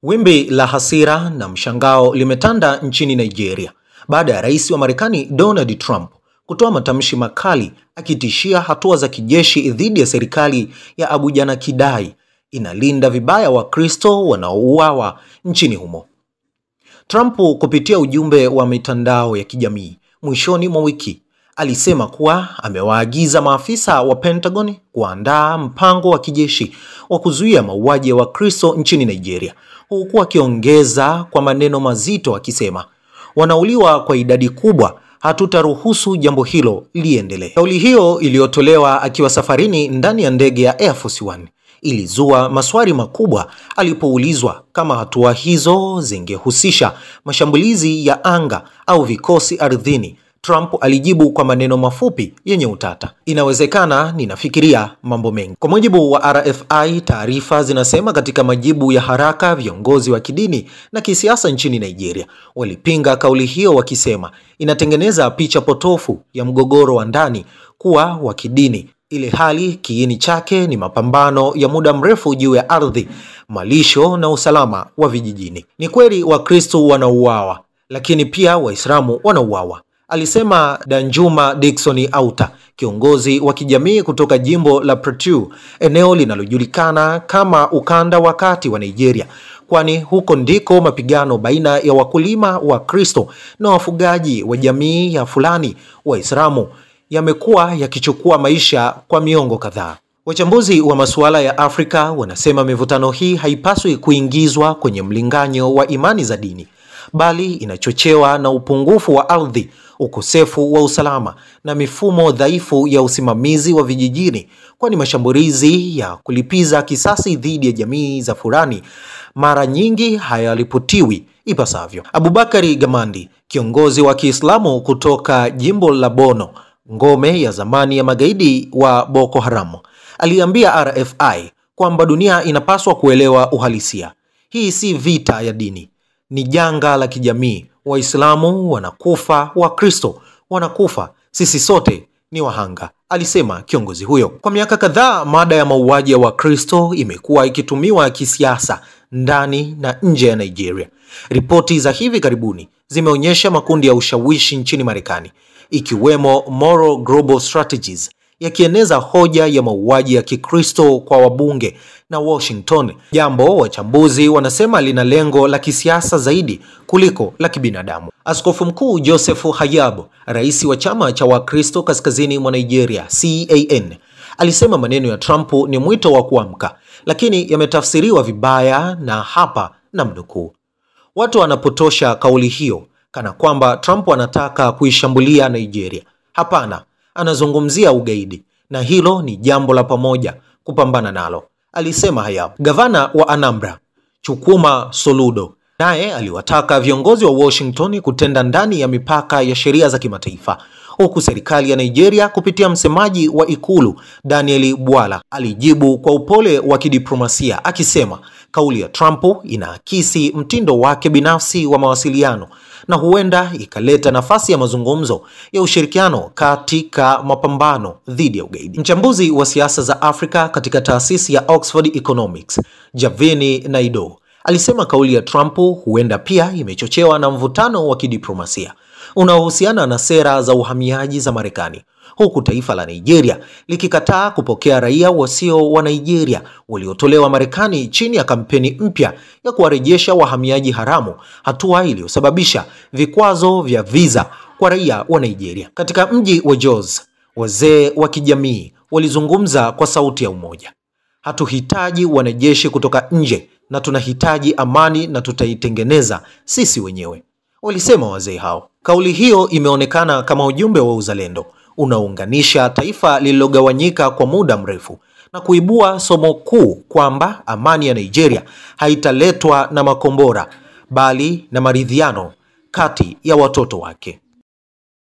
Wimbi la hasira na mshangao limetanda nchini Nigeria baada ya rais wa Marekani Donald Trump kutoa matamshi makali akitishia hatua za kijeshi dhidi ya serikali ya Abuja na kidai inalinda vibaya Wakristo wanaouawa nchini humo. Trump kupitia ujumbe wa mitandao ya kijamii mwishoni mwa wiki alisema kuwa amewaagiza maafisa wa Pentagon kuandaa mpango wa kijeshi wa kuzuia mauaji ya Wakristo nchini Nigeria, huku akiongeza kwa maneno mazito akisema, wanauliwa kwa idadi kubwa, hatutaruhusu jambo hilo liendelee. Kauli hiyo iliyotolewa akiwa safarini ndani ya ndege ya Air Force One ilizua maswali makubwa alipoulizwa kama hatua hizo zingehusisha mashambulizi ya anga au vikosi ardhini. Trump alijibu kwa maneno mafupi yenye utata, inawezekana, ninafikiria mambo mengi. Kwa mujibu wa RFI, taarifa zinasema katika majibu ya haraka viongozi wa kidini na kisiasa nchini Nigeria walipinga kauli hiyo wakisema inatengeneza picha potofu ya mgogoro wa ndani kuwa wa kidini, ile hali kiini chake ni mapambano ya muda mrefu juu ya ardhi, malisho na usalama wa vijijini. Ni kweli Wakristo wanauawa, lakini pia Waislamu wanauawa, alisema Danjuma Dickson Auta, kiongozi wa kijamii kutoka jimbo la Plateau, eneo linalojulikana kama ukanda wa kati wa Nigeria, kwani huko ndiko mapigano baina ya wakulima wa Kristo na wafugaji wa jamii ya Fulani Waislamu yamekuwa yakichukua maisha kwa miongo kadhaa. Wachambuzi wa masuala ya Afrika wanasema mivutano hii haipaswi kuingizwa kwenye mlinganyo wa imani za dini, bali inachochewa na upungufu wa ardhi, ukosefu wa usalama na mifumo dhaifu ya usimamizi wa vijijini, kwani mashambulizi ya kulipiza kisasi dhidi ya jamii za Fulani mara nyingi hayaripotiwi ipasavyo. Abubakari Gamandi, kiongozi wa Kiislamu kutoka jimbo la Borno, ngome ya zamani ya magaidi wa Boko Haram, aliambia RFI kwamba dunia inapaswa kuelewa uhalisia. Hii si vita ya dini, ni janga la kijamii. Waislamu wanakufa, Wakristo wanakufa, sisi sote ni wahanga, alisema kiongozi huyo. Kwa miaka kadhaa, mada ya mauaji ya Wakristo imekuwa ikitumiwa kisiasa ndani na nje ya Nigeria. Ripoti za hivi karibuni zimeonyesha makundi ya ushawishi nchini Marekani, ikiwemo Moral Global Strategies, yakieneza hoja ya mauaji ya Kikristo kwa wabunge na Washington, jambo wachambuzi wanasema lina lengo la kisiasa zaidi kuliko la kibinadamu. Askofu Mkuu Joseph Hayab, rais wa chama cha Wakristo kaskazini mwa Nigeria CAN, alisema maneno ya Trump ni mwito wa kuamka, lakini yametafsiriwa vibaya, na hapa namnukuu, watu wanapotosha kauli hiyo kana kwamba Trump anataka kuishambulia Nigeria. Hapana, anazungumzia ugaidi, na hilo ni jambo la pamoja kupambana nalo, alisema Hayab. Gavana wa Anambra Chukwuma Soludo naye aliwataka viongozi wa Washington kutenda ndani ya mipaka ya sheria za kimataifa, huku serikali ya Nigeria kupitia msemaji wa ikulu Daniel Bwala alijibu kwa upole wa kidiplomasia akisema kauli ya Trump inaakisi mtindo wake binafsi wa mawasiliano na huenda ikaleta nafasi ya mazungumzo ya ushirikiano katika mapambano dhidi ya ugaidi. Mchambuzi wa siasa za Afrika katika taasisi ya Oxford Economics, Javini Naido, alisema kauli ya Trump huenda pia imechochewa na mvutano wa kidiplomasia unaohusiana na sera za uhamiaji za Marekani, huku taifa la Nigeria likikataa kupokea raia wasio wa Nigeria waliotolewa Marekani chini ya kampeni mpya ya kuwarejesha wahamiaji haramu, hatua iliyosababisha vikwazo vya visa kwa raia wa Nigeria. Katika mji wa Jos, wazee wa kijamii walizungumza kwa sauti ya umoja. Hatuhitaji wanajeshi kutoka nje, na tunahitaji amani, na tutaitengeneza sisi wenyewe, walisema wazee hao. Kauli hiyo imeonekana kama ujumbe wa uzalendo unaounganisha taifa lililogawanyika kwa muda mrefu na kuibua somo kuu kwamba amani ya Nigeria haitaletwa na makombora, bali na maridhiano kati ya watoto wake.